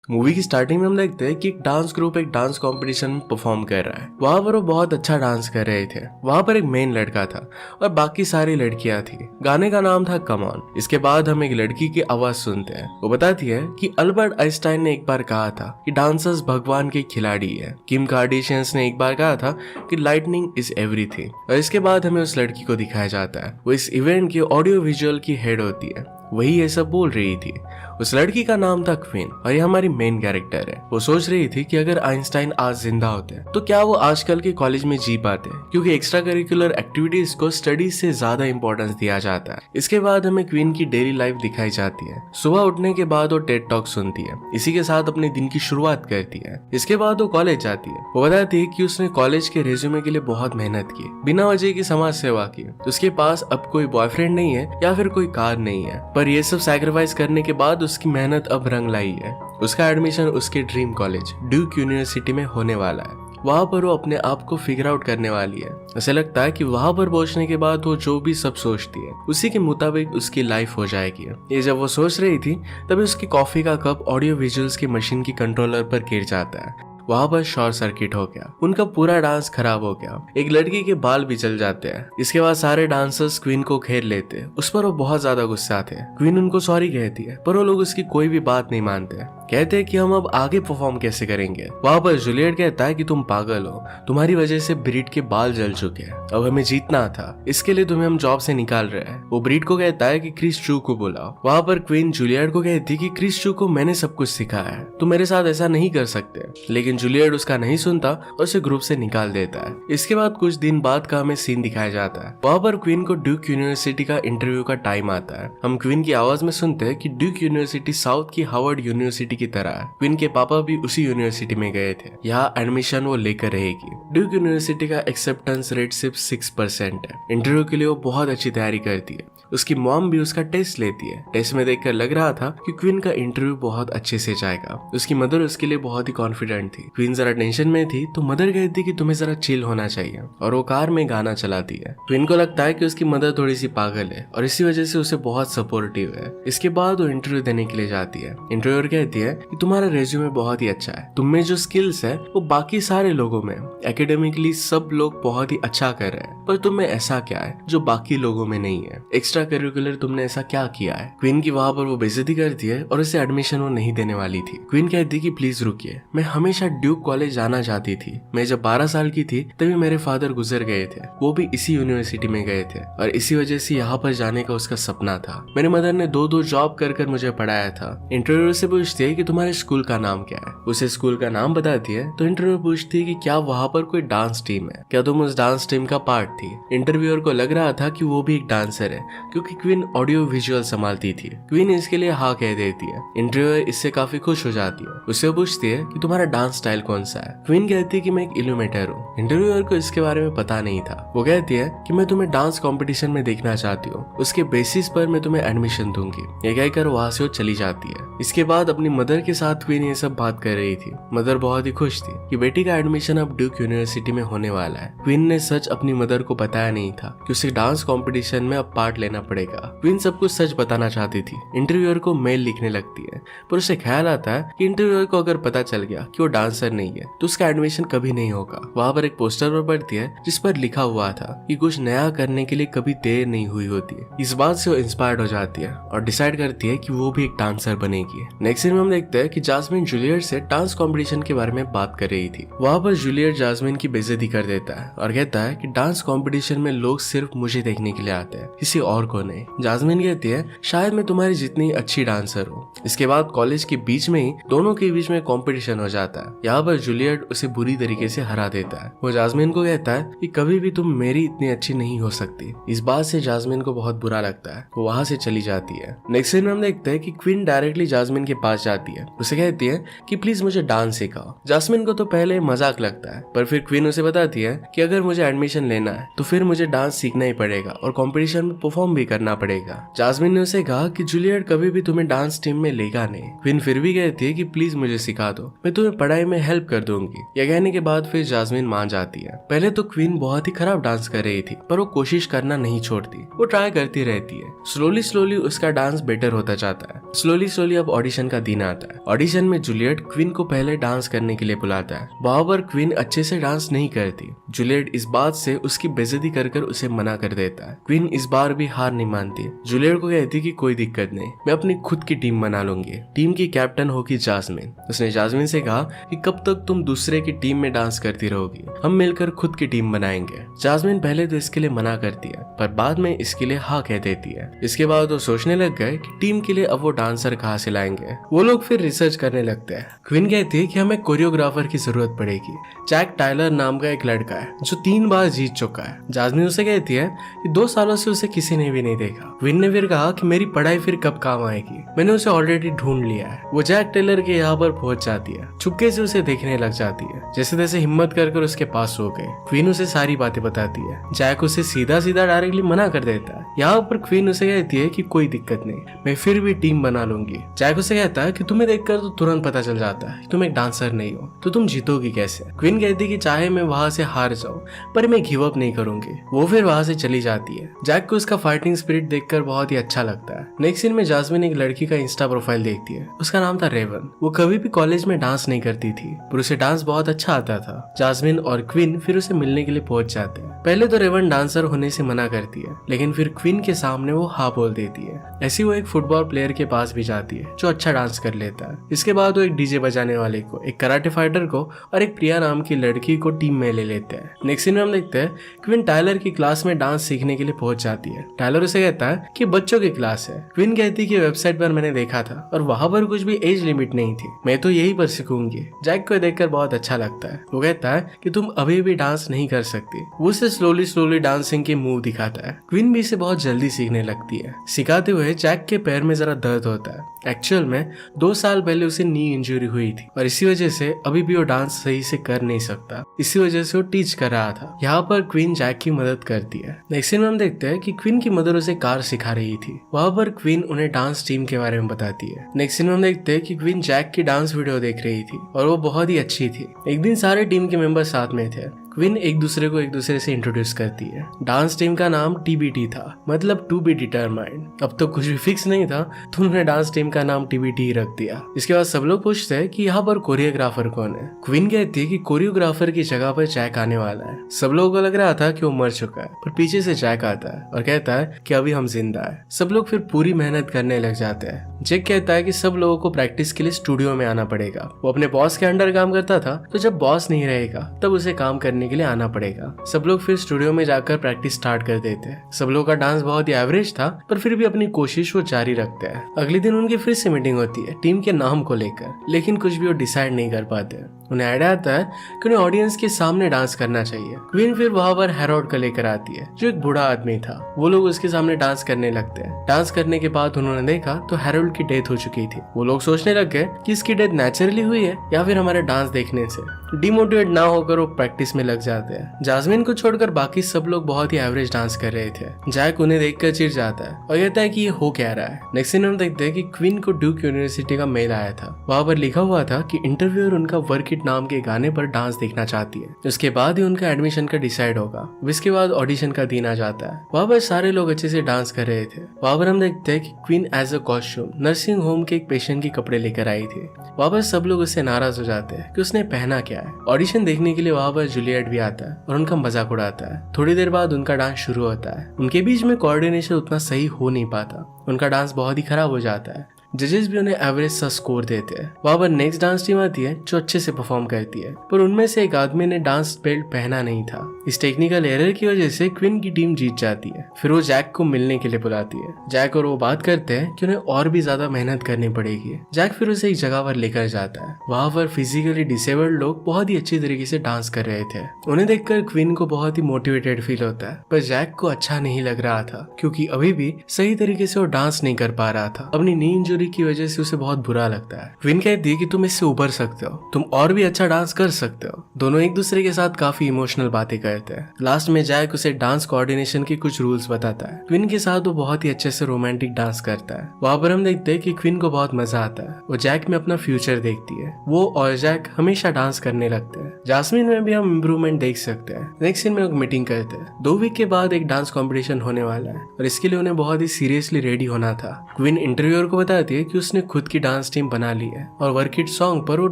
Movie की starting में हम देखते हैं कि एक डांस ग्रुप एक डांस कंपटीशन में परफॉर्म कर रहा है। वहां पर वो बहुत अच्छा डांस कर रहे थे। वहां पर एक मेन लड़का था और बाकी सारी लड़कियां थी। गाने का नाम था कम ऑन। इसके बाद हम एक लड़की की आवाज सुनते हैं। वो बताती है कि अल्बर्ट आइंस्टाइन ने एक बार कहा था कि डांसर्स भगवान के खिलाड़ी है। किम कार्दाशियन ने एक बार कहा था कि लाइटनिंग इज एवरीथिंग। और इसके बाद हमें उस लड़की को दिखाया जाता है। वो इस इवेंट की ऑडियो विजुअल की हेड होती है। वही ये सब बोल रही थी। उस लड़की का नाम था क्वीन और ये हमारी मेन कैरेक्टर है। वो सोच रही थी कि अगर आइंस्टाइन आज जिंदा होते तो क्या वो आजकल के कॉलेज में जी पाते, क्योंकि एक्स्ट्रा करिकुलर एक्टिविटीज को स्टडीज से ज्यादा इंपॉर्टेंस दिया जाता है। इसके बाद हमें क्वीन की डेली लाइफ दिखाई जाती है। सुबह उठने के बाद वो टेड टॉक सुनती है। इसी के साथ अपने दिन की शुरुआत करती है। इसके बाद वो कॉलेज जाती है। वो बताती है कि उसने कॉलेज के रेज्यूमे के लिए बहुत मेहनत की, बिना वजह की समाज सेवा की। उसके पास अब कोई बॉयफ्रेंड नहीं है या फिर कोई कार नहीं है, पर ये सब सैक्रिफाइस करने के बाद उसकी मेहनत अब रंग लाई है। उसका एडमिशन उसके ड्रीम कॉलेज ड्यूक यूनिवर्सिटी में होने वाला है। वहां पर वो अपने आप को फिगर आउट करने वाली है। ऐसा लगता है कि वहां पर पहुंचने के बाद वो जो भी सब सोचती है उसी के मुताबिक उसकी लाइफ हो जाएगी। ये जब वो सोच रही थी तभी उसकी कॉफी का कप ऑडियो विजुअल्स की मशीन की कंट्रोलर पर गिर जाता है। वहां पर शॉर्ट सर्किट हो गया। उनका पूरा डांस खराब हो गया। एक लड़की के बाल भी जल जाते हैं। इसके बाद सारे डांसर्स क्वीन को घेर लेते हैं। उस पर वो बहुत ज्यादा गुस्सा थे। क्वीन उनको सॉरी कहती है, पर वो लोग उसकी कोई भी बात नहीं मानते। कहते हैं कि हम अब आगे परफॉर्म कैसे करेंगे। वहां पर जूलियट कहता है कि तुम पागल हो, तुम्हारी वजह से ब्रीड के बाल जल चुके हैं। अब हमें जीतना था, इसके लिए तुम्हें हम जॉब से निकाल रहे हैं। वो ब्रीड को कहता है कि क्रिस चू को बुलाओ। वहां पर क्वीन जूलियट को कहती है कि क्रिस चू को मैंने सब कुछ सिखाया है, तुम मेरे साथ ऐसा नहीं कर सकते। लेकिन जूलियट उसका नहीं सुनता और उसे ग्रुप से निकाल देता है। इसके बाद कुछ दिन बाद का हमें सीन दिखाया जाता है। वहां पर क्वीन को ड्यूक यूनिवर्सिटी का इंटरव्यू का टाइम आता है। हम क्वीन की आवाज में सुनते हैं कि ड्यूक यूनिवर्सिटी साउथ की हार्वर्ड यूनिवर्सिटी की तरह है। क्वीन के पापा भी उसी यूनिवर्सिटी में गए थे। यहाँ एडमिशन वो लेकर रहेगी। ड्यूक यूनिवर्सिटी का एक्सेप्टेंस रेट सिर्फ 6% है। इंटरव्यू के लिए वो बहुत अच्छी तैयारी करती है। उसकी मॉम भी उसका टेस्ट लेती है। टेस्ट में देखकर लग रहा था कि क्वीन का इंटरव्यू बहुत अच्छे से जाएगा। उसकी मदर उसके लिए बहुत ही कॉन्फिडेंट थी। क्वीन जरा टेंशन में थी तो मदर कहती कि तुम्हें जरा चिल होना चाहिए और वो कार में गाना चलाती है। क्वीन को लगता है कि उसकी मदर थोड़ी सी पागल है और इसी वजह से उसे बहुत सपोर्टिव है। इसके बाद वो इंटरव्यू देने के लिए जाती है। इंटरव्यूअर कहती है कि तुम्हारा रेज्यूमे बहुत ही अच्छा है, तुम में जो स्किल्स है वो बाकी सारे लोगों में, एकेडमिकली सब लोग बहुत ही अच्छा कर रहे हैं, पर तुम में ऐसा क्या है जो बाकी लोगों में नहीं है, एक्स्ट्रा करिकुलर तुमने ऐसा क्या किया है। क्वीन की वहां पर वो बेइज्जती करती है और उसे एडमिशन वो नहीं देने वाली थी। क्वीन कहती कि प्लीज रुकिए, मैं हमेशा ड्यूक कॉलेज जाना चाहती थी। मैं जब 12 साल की थी तभी मेरे फादर गुजर गए थे, वो भी इसी यूनिवर्सिटी में गए थे और इसी वजह से यहाँ पर जाने का उसका सपना था। मेरे मदर ने दो जॉब कर मुझे पढ़ाया था। इंटरव्यूअर से पूछती है कि तुम्हारे स्कूल का नाम क्या है। उसे स्कूल का नाम बताती है तो इंटरव्यूअर पूछती है कि क्या वहाँ पर कोई डांस टीम है, क्या तुम उस डांस टीम का पार्ट थी। इंटरव्यूअर को लग रहा था कि वो भी एक डांसर है, क्योंकि क्वीन ऑडियो विजुअल संभालती थी। क्वीन इसके लिए हाँ कह देती है। इंटरव्यूअर इससे काफी खुश हो जाती है। उससे पूछती है कि तुम्हारा डांस स्टाइल कौन सा है। क्वीन कहती है कि मैं एक इल्यूमिनेटर हूँ। इंटरव्यूअर को इसके बारे में पता नहीं था। वो कहती है कि मैं तुम्हें डांस कंपटीशन में देखना चाहती हूँ, उसके बेसिस पर मैं तुम्हें एडमिशन दूंगी। ये कहकर वहां से वो चली जाती है। इसके बाद अपनी मदर के साथ क्वीन ये सब बात कर रही थी। मदर बहुत ही खुश थी कि बेटी का एडमिशन अब ड्यूक यूनिवर्सिटी में होने वाला है। क्वीन ने सच अपनी मदर को बताया नहीं था कि उसे डांस कंपटीशन में अब पार्ट लेना पड़ेगा। क्वीन सब कुछ सच बताना चाहती थी। इंटरव्यूअर को मेल लिखने लगती है, पर उसे ख्याल आता है कि इंटरव्यूअर को अगर पता चल गया कि वो डांसर नहीं है तो उसका एडमिशन कभी नहीं होगा। वहां पर एक पोस्टर पर पढ़ती है जिस पर लिखा हुआ था कि कुछ नया करने के लिए कभी देर नहीं हुई होती है। इस बात से वो इंस्पायर्ड हो जाती है और डिसाइड करती है कि वो भी एक डांसर बनेगी। नेक्स्ट सीन में हम देखते हैं कि जास्मिन जूलियट से डांस कंपटीशन के बारे में बात कर रही थी। वहां पर जूलियट जास्मिन की बेइज्जती कर देता है और कहता है कि डांस कंपटीशन में लोग सिर्फ मुझे देखने के लिए आते हैं, किसी और को नहीं। जास्मिन कहती है शायद मैं तुम्हारी जितनी अच्छी डांसर हूँ। इसके बाद कॉलेज के बीच में ही दोनों के बीच में कंपटीशन हो जाता है। यहाँ पर जूलियट उसे बुरी तरीके से हरा देता है। वो जास्मिन को कहता है कि कभी भी तुम मेरी इतनी अच्छी नहीं हो सकती। इस बात से जास्मिन को बहुत बुरा लगता है। वो वहां से चली जाती है। नेक्स्ट सीन में हम देखते हैं कि क्वीन डायरेक्टली जास्मिन के पास जाती है। उसे कहती है कि प्लीज मुझे डांस सिखाओ। जास्मिन को तो पहले मजाक लगता है, पर फिर क्वीन उसे बताती है कि अगर मुझे एडमिशन लेना है तो फिर मुझे डांस सीखना ही पड़ेगा और कंपटीशन में परफॉर्म भी करना पड़ेगा। जास्मिन ने उसे कहा कि जूलियट कभी भी तुम्हें डांस टीम में लेगा नहीं। क्वीन फिर भी कहती है कि प्लीज मुझे सिखा दो, मैं तुम्हें पढ़ाई में हेल्प कर दूंगी। यह कहने के बाद फिर जास्मिन मान जाती है। पहले तो क्वीन बहुत ही खराब डांस कर रही थी, पर वो कोशिश करना नहीं छोड़ती। वो ट्राई करती रहती है। स्लोली उसका डांस बेटर होता जाता है। स्लोली अब ऑडिशन का दिन आता आता है। ऑडिशन में जूलियट क्वीन को पहले डांस करने के लिए बुलाता है। वहां पर क्वीन अच्छे से डांस नहीं करती। जूलियट इस बात से उसकी बेइज्जती कर उसे मना कर देता है। क्वीन इस बार भी हार नहीं मानती। जूलियट को कहती कि कोई दिक्कत नहीं, मैं अपनी खुद की टीम बना लूंगी। टीम की कैप्टन होगी जास्मिन। उसने जास्मिन से कहा कि कब तक तुम दूसरे की टीम में डांस करती रहोगी, हम मिलकर खुद की टीम बनाएंगे। जास्मिन पहले तो इसके लिए मना करती है, पर बाद में इसके लिए हाँ कह देती है। इसके बाद वो सोचने लग गए कि टीम के लिए अब वो डांसर कहाँ से लाएंगे। वो लोग फिर रिसर्च करने लगते हैं। क्वीन कहती है कि हमें कोरियोग्राफर की जरूरत पड़ेगी। जैक टायलर नाम का एक लड़का है जो 3 बार जीत चुका है। जास्मिन उसे कहती है कि 2 सालों से उसे किसी ने भी नहीं देखा। क्वीन ने फिर कहा कि मेरी पढ़ाई फिर कब काम आएगी, मैंने उसे ऑलरेडी ढूंढ लिया है। वो जैक टेलर के यहाँ पर पहुंच जाती है। चुपके से उसे देखने लग जाती है। जैसे तैसे हिम्मत कर उसके पास हो गए। क्वीन उसे सारी बातें बताती है। जैक उसे सीधा सीधा डायरेक्टली मना कर देता है। यहाँ पर क्वीन उसे कहती है कि कोई दिक्कत नहीं, मैं फिर भी टीम बना लूंगी। जैक उसे कहता है कि तुम्हें देखकर तो तुरंत पता चल जाता है कि तुम एक डांसर नहीं हो, तो तुम जीतोगी कैसे। क्वीन कहती है कि चाहे मैं वहां से हार जाऊं, पर मैं गिव अप नहीं करूंगी। वो फिर वहां से चली जाती है। जैक को उसका फाइटिंग स्पिरिट देखकर बहुत ही अच्छा लगता है। नेक्स्ट सीन में जास्मिन एक लड़की का इंस्टा प्रोफाइल देखती है। उसका नाम था रेवन। वो कभी भी कॉलेज में डांस नहीं करती थी, पर उसे डांस बहुत अच्छा आता था। जास्मिन और क्वीन फिर उसे मिलने के लिए पहुंच जाते हैं। पहले तो रेवन डांसर होने से मना करती है, लेकिन फिर क्वीन के सामने वो हाँ बोल देती है। ऐसी वो एक फुटबॉल प्लेयर के पास भी जाती है जो अच्छा डांस कर लेता है। इसके बाद वो एक डीजे बजाने वाले को, एक कराटे फाइटर को और एक प्रिया नाम की लड़की को टीम में ले लेते हैं। नेक्स्ट सीन में हम देखते हैं क्वीन टायलर की क्लास में डांस सीखने के लिए पहुंच जाती है। टायलर उसे कहता है कि बच्चों की क्लास है। क्वीन कहती है कि वेबसाइट पर मैंने देखा था और वहां पर कुछ भी एज लिमिट नहीं थी, मैं तो यही पर सीखूंगी। जैक को देखकर बहुत अच्छा लगता है। वो कहता है कि तुम अभी भी डांस नहीं कर सकती। वो उसे स्लोली डांसिंग के मूव दिखाता है। क्वीन भी इसे बहुत जल्दी सीखने लगती है। सिखाते हुए जैक के पैर में जरा दर्द होता है। एक्चुअल में 2 साल पहले उसे नी इंजरी हुई थी और इसी वजह से अभी भी वो डांस सही से कर नहीं सकता। इसी वजह से वो टीच कर रहा था। यहाँ पर क्वीन जैक की मदद करती है। नेक्स्ट सीन में हम देखते हैं कि क्वीन की मदर उसे कार सिखा रही थी। वहाँ पर क्वीन उन्हें डांस टीम के बारे में बताती है। नेक्स्ट सीन में हम देखते हैं कि क्वीन जैक की डांस वीडियो देख रही थी और वो बहुत ही अच्छी थी। एक दिन सारे टीम के मेंबर साथ में थे। क्वीन एक दूसरे से इंट्रोड्यूस करती है। डांस टीम का नाम TBT था, मतलब टू बी डिटरमाइंड। अब तो कुछ भी फिक्स नहीं था तो उन्होंने डांस टीम का नाम TBT ही रख दिया। इसके बाद सब लोग पूछते हैं कि यहाँ पर कोरियोग्राफर कौन है। क्वीन कहती है कि कोरियोग्राफर की जगह पर जैक आने वाला है। सब लोगों को लग रहा था कि वो मर चुका है, पर पीछे से जैक आता है और कहता है कि अभी हम जिंदा है। सब लोग फिर पूरी मेहनत करने लग जाते हैं। जैक कहता है कि सब लोगों को प्रैक्टिस के लिए स्टूडियो में आना पड़ेगा। वो अपने बॉस के अंडर काम करता था, तो जब बॉस नहीं रहेगा तब उसे काम करने के लिए आना पड़ेगा। सब लोग फिर स्टूडियो में जाकर प्रैक्टिस स्टार्ट कर देते हैं। सब लोगों का डांस बहुत ही एवरेज था, पर फिर भी अपनी कोशिश वो जारी रखते हैं। अगले दिन उनकी फिर से मीटिंग होती है टीम के नाम को लेकर, लेकिन कुछ भी वो डिसाइड नहीं कर पाते। उन्हें आइडिया आता है कि उन्हें ऑडियंस के सामने डांस करना चाहिए। क्वीन फिर वहां पर हैरोल्ड को लेकर आती है जो एक बूढ़ा आदमी था। वो लोग उसके सामने डांस करने लगते हैं। डांस करने के बाद उन्होंने देखा तो हैरोल्ड की डेथ हो चुकी थी। वो लोग सोचने लग गए कि इसकी डेथ नेचुरली हुई है या फिर हमारे डांस देखने से। डिमोटिवेट ना होकर वो प्रैक्टिस में लग जाते हैं। जास्मिन को छोड़कर बाकी सब लोग बहुत ही एवरेज डांस कर रहे थे। जैक उन्हें देखकर चिढ़ जाता है और कहता है कि ये हो क्या रहा है। नेक्स्ट सीन हम देखते हैं कि क्वीन को ड्यूक यूनिवर्सिटी का मेल आया था। वहां पर लिखा हुआ था कि इंटरव्यूअर उनका वर्क इट नाम के गाने पर डांस देखना चाहती है। उसके बाद ही उनका एडमिशन का डिसाइड होगा। इसके बाद ऑडिशन का दिन आ जाता है। वहां पर सारे लोग अच्छे से डांस कर रहे थे। वहां पर हम देखते हैं कि queen as a costume nursing home के एक पेशेंट के कपड़े लेकर आई थी। वहां पर सब लोग उससे नाराज हो जाते हैं कि उसने पहना क्या है। ऑडिशन देखने के लिए वहां पर जूलियट भी आता है और उनका मजाक उड़ाता है। थोड़ी देर बाद उनका डांस शुरू होता है। उनके बीच में कोऑर्डिनेशन उतना सही हो नहीं पाता। उनका डांस बहुत ही खराब हो जाता है। जजेस भी उन्हें एवरेज सा स्कोर देते हैं। वहां पर नेक्स्ट डांस टीम आती है जो अच्छे से परफॉर्म करती है, पर उनमें से एक आदमी ने डांस बेल्ट पहना नहीं था। इस टेक्निकल एरर की वजह से क्वीन की टीम जीत जाती है। फिर वो जैक को मिलने के लिए बुलाती है। जैक और वो बात करते हैं कि उन्हें और भी ज्यादा मेहनत करनी पड़ेगी। जैक फिर उसे एक जगह पर लेकर जाता है। वहां पर फिजिकली डिसेबल्ड लोग बहुत ही अच्छी तरीके से डांस कर रहे थे। उन्हें देखकर क्वीन को बहुत ही मोटिवेटेड फील होता है, पर जैक को अच्छा नहीं लग रहा था क्योंकि अभी भी सही तरीके से वो डांस नहीं कर पा रहा था। अपनी नी इंजरी की वजह से उसे बहुत बुरा लगता है। क्वीन कहती है कि तुम इससे उबर सकते हो, तुम और भी अच्छा डांस कर सकते हो। दोनों एक दूसरे के साथ काफी इमोशनल बातें करते हैं। लास्ट में जैक उसे डांस कोऑर्डिनेशन के कुछ रूल्स बताता है। क्वीन के साथ वो बहुत ही अच्छे से रोमांटिक डांस करता है। वहां पर हम देखते हैं कि क्वीन को बहुत मजा आता है। वो जैक में अपना फ्यूचर देखती है। वो और जैक हमेशा डांस करने लगते हैं। जास्मिन में भी हम इम्प्रूवमेंट देख सकते हैं। नेक्स्ट सीन में लोग मीटिंग करते हैं। 2 वीक के बाद एक डांस कॉम्पिटिशन होने वाला है और इसके लिए उन्हें बहुत ही सीरियसली रेडी होना था। क्वीन इंटरव्यूअर को बताती है कि उसने खुद की डांस टीम बना ली है और वर्क इट सॉन्ग पर वो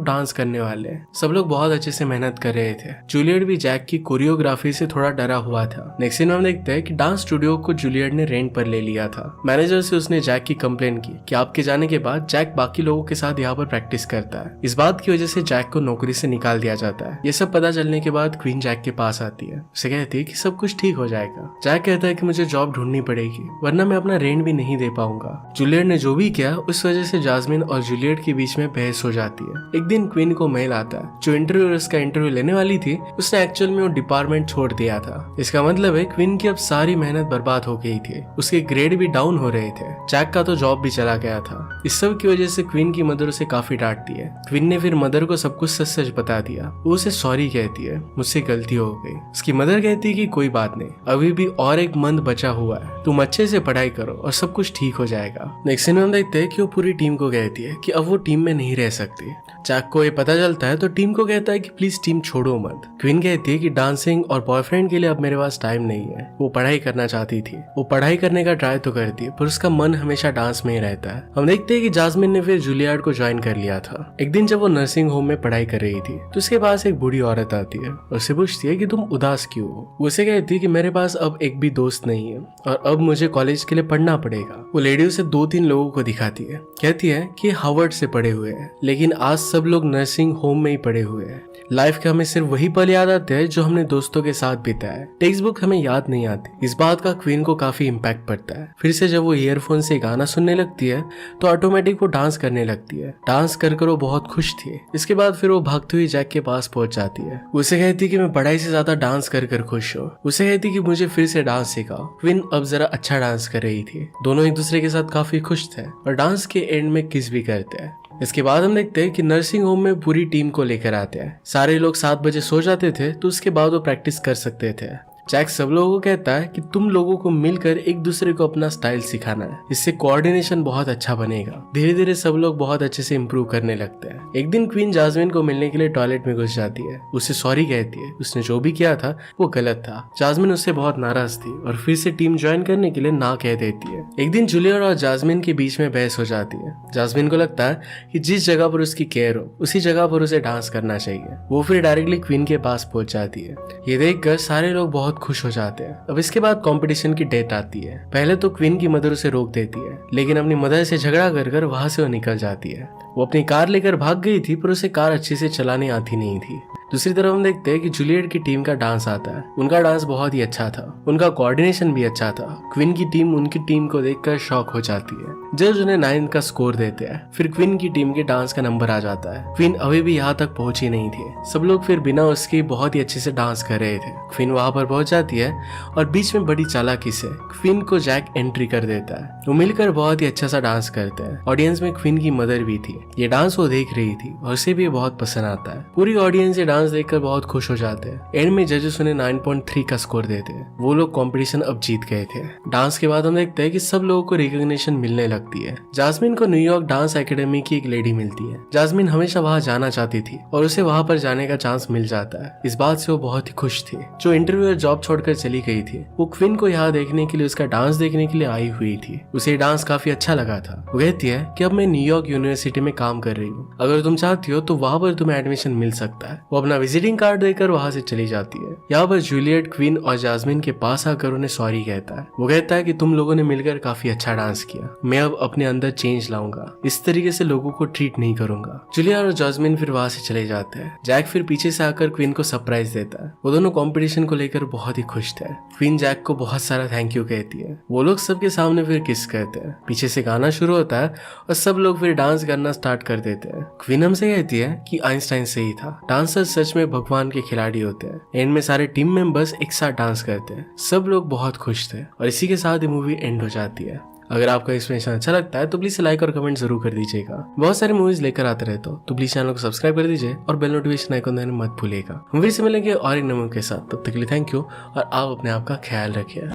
डांस करने वाले हैं। सब लोग बहुत अच्छे से मेहनत कर रहे थे। जूलियट भी जैक की कोरियोग्राफी से थोड़ा डरा हुआ था। नेक्स्ट सीन में हम देखते हैं कि डांस स्टूडियो को जूलियट ने रेंट पर ले लिया था। मैनेजर से उसने जैक की कंप्लेन की कि आपके जाने के बाद जैक बाकी लोगों के साथ यहाँ पर प्रैक्टिस करता है। इस बात की वजह से जैक को नौकरी से निकाल दिया जाता है। ये सब पता चलने के बाद क्वीन जैक के पास आती है। उसे कहती है कि सब कुछ ठीक हो जाएगा। जैक कहता है कि मुझे जॉब ढूंढनी पड़ेगी वरना मैं अपना रेंट भी नहीं दे पाऊंगा। जूलियट ने जो भी किया उस वजह से जास्मिन और जूलियट के बीच में बहस हो जाती है। एक दिन क्वीन को मेल आता है। जो इंटरव्यूअर्स का इंटरव्यू लेने वाली थी उसने एक्चुअल में वो डिपार्टमेंट छोड़ दिया था। इसका मतलब है क्वीन की अब सारी मेहनत बर्बाद हो गई थी। उसके ग्रेड भी डाउन हो रहे थे। जैक का तो जॉब भी चला गया था। इस सब की वजह से क्वीन की मदर उसे काफी डांटती है। क्वीन ने फिर मदर को सब कुछ सच सच बता दिया। वो उसे सॉरी कहती है, मुझसे गलती हो गई। उसकी मदर कहती है कि कोई बात नहीं, अभी भी और एक मंथ बचा हुआ है, तुम अच्छे से पढ़ाई करो और सब कुछ ठीक हो जाएगा। नेक्स्ट सीन में हम देखते हैं कि वो पूरी टीम को कहती है कि अब वो टीम में नहीं रह सकती। जैक को ये पता चलता है तो टीम को कहता है कि प्लीज टीम छोड़ो मत। क्वीन कहती है कि डांसिंग और बॉयफ्रेंड के लिए अब मेरे पास टाइम नहीं है। वो पढ़ाई करना चाहती थी। वो पढ़ाई करने का ट्राई तो करती है पर उसका मन हमेशा डांस में ही रहता है। हम देखते हैं कि जास्मिन ने फिर जूलियट को ज्वाइन कर लिया था। एक दिन जब वो नर्सिंग होम में पढ़ाई कर रही थी तो उसके पास एक बूढ़ी औरत आती है और उससे पूछती है कि तुम उदास क्यों हो। वो उसे कहती है कि मेरे पास अब एक भी दोस्त नहीं है और अब मुझे कॉलेज के लिए पढ़ना पड़ेगा। वो लेडी उसे 2-3 लोगों को दिखाती है। कहती है कि हार्वर्ड से पढ़े हुए हैं लेकिन आज सब लोग नर्सिंग होम में ही पढ़े हुए हैं। लाइफ के हमें सिर्फ वही पल याद आते हैं जो हमने दोस्तों के साथ बिताया। टेक्स्ट बुक हमें याद नहीं आती। इस बात का क्वीन को काफी इम्पैक्ट पड़ता है। फिर से जब वो ईयरफोन से गाना सुनने लगती है तो ऑटोमेटिक वो डांस करने लगती है। डांस कर वो बहुत खुश थी। इसके बाद फिर वो भागती हुई जैक के पास पहुंच जाती है। उसे कहती कि मैं पढ़ाई से ज्यादा डांस कर खुश हूँ। उसे कहती कि मुझे फिर से डांस सिखाओ। क्वीन अब जरा अच्छा डांस कर रही थी। दोनों एक दूसरे के साथ काफी खुश थे और डांस के एंड में किस भी करते हैं। इसके बाद हम देखते हैं कि नर्सिंग होम में पूरी टीम को लेकर आते हैं। सारे लोग 7 बजे सो जाते थे तो उसके बाद वो प्रैक्टिस कर सकते थे। जैक सब लोगों को कहता है कि तुम लोगों को मिलकर एक दूसरे को अपना स्टाइल सिखाना है। इससे कोऑर्डिनेशन बहुत अच्छा बनेगा। धीरे धीरे सब लोग बहुत अच्छे से इम्प्रूव करने लगते हैं। एक दिन क्वीन जास्मिन को मिलने के लिए टॉयलेट में घुस जाती है। उसे सॉरी कहती है। उसने जो भी किया था वो गलत था। जास्मिन उससे बहुत नाराज थी और फिर से टीम ज्वाइन करने के लिए ना कह देती है। एक दिन जूलियट और जास्मिन के बीच में बहस हो जाती है। जास्मिन को लगता है कि जिस जगह पर उसकी केयर हो उसी जगह पर उसे डांस करना चाहिए। वो फिर डायरेक्टली क्वीन के पास पहुंच जाती है। ये देखकर सारे लोग बहुत खुश हो जाते हैं। अब इसके बाद कंपटीशन की डेट आती है। पहले तो क्वीन की मदर उसे रोक देती है लेकिन अपनी मदर से झगड़ा कर वहां से वो निकल जाती है। वो अपनी कार लेकर भाग गई थी पर उसे कार अच्छे से चलानी आती नहीं थी। दूसरी तरफ हम देखते हैं कि जूलियट की टीम का डांस आता है। उनका डांस बहुत ही अच्छा था। उनका कोऑर्डिनेशन भी अच्छा था। क्वीन की टीम उनकी टीम को देखकर शॉक हो जाती है। जज उन्हें 9 का स्कोर देते हैं। फिर क्वीन की टीम के डांस का नंबर आ जाता है। क्वीन अभी भी यहाँ तक पहुंची नहीं थी। सब लोग फिर बिना उसके बहुत ही अच्छे से डांस कर रहे थे। क्वीन वहां पर पहुंच जाती है और बीच में बड़ी चालाकी से क्वीन को जैक एंट्री कर देता है। वो मिलकर बहुत ही अच्छा सा डांस करते हैं। ऑडियंस में क्वीन की मदर भी थी। ये डांस वो देख रही थी और उसे भी बहुत पसंद आता है। पूरी ऑडियंस ये डांस देखकर बहुत खुश हो जाते हैं। एंड में जजेस उन्हें 9.3 का स्कोर देते हैं। वो लोग कंपटीशन अब जीत गए थे। डांस के बाद हम देखते हैं कि सब लोगों को रिकॉग्निशन मिलने लगती है। जास्मिन को न्यूयॉर्क डांस एकेडमी की एक लेडी मिलती है। जास्मिन हमेशा वहां जाना चाहती थी और उसे वहां पर जाने का चांस मिल जाता है। इस बात से वो बहुत ही खुश थी। जो इंटरव्यूअर जॉब छोड़कर चली गई थी वो क्वीन को यहाँ देखने के लिए, उसका डांस देखने के लिए आई हुई थी। उसे डांस काफी अच्छा लगा था। वो कहती है कि अब मैं न्यूयॉर्क यूनिवर्सिटी में काम कर रही हूँ, अगर तुम चाहती हो तो वहां पर तुम्हें एडमिशन मिल सकता है। वो अपना विजिटिंग कार्ड देकर वहां से चली जाती है। यहाँ पर जूलियट क्वीन और जास्मिन के पास आकर उन्हें सॉरी कहता है। वो कहता है कि तुम लोगों ने मिलकर काफी अच्छा डांस किया। मैं अब अपने अंदर चेंज लाऊंगा। इस तरीके से लोगों को ट्रीट नहीं करूंगा। जूलियट और जास्मिन फिर वहां से चले जाते हैं। जैक फिर पीछे से आकर क्वीन को सरप्राइज देता है। वो दोनों कंपटीशन को लेकर बहुत ही खुश थे। क्वीन जैक को बहुत सारा थैंक यू कहती है। वो लोग सबके सामने फिर किस करते हैं। पीछे से गाना शुरू होता है और सब लोग फिर डांस करना स्टार्ट कर देते हैं। क्वीन हमसे कहती है कि आइंस्टाइन सही था, डांसर सच में भगवान के खिलाड़ी होते हैं। एंड में सारे टीम मेंबर्स एक साथ डांस करते हैं। सब लोग बहुत खुश थे और इसी के साथ ये मूवी एंड हो जाती है। अगर आपको एक्सप्लेनेशन अच्छा लगता है तो प्लीज लाइक और कमेंट जरूर कर दीजिएगा। बहुत सारी मूवीज लेकर आते रहते हो तो प्लीज चैनल को सब्सक्राइब कर दीजिए और बेल नोटिफिकेशन आइकन देना मत भूलिएगा। हम फिर से मिलेंगे और एक नंबर के साथ। तब तक के लिए थैंक यू और आप अपने आप का ख्याल रखिए।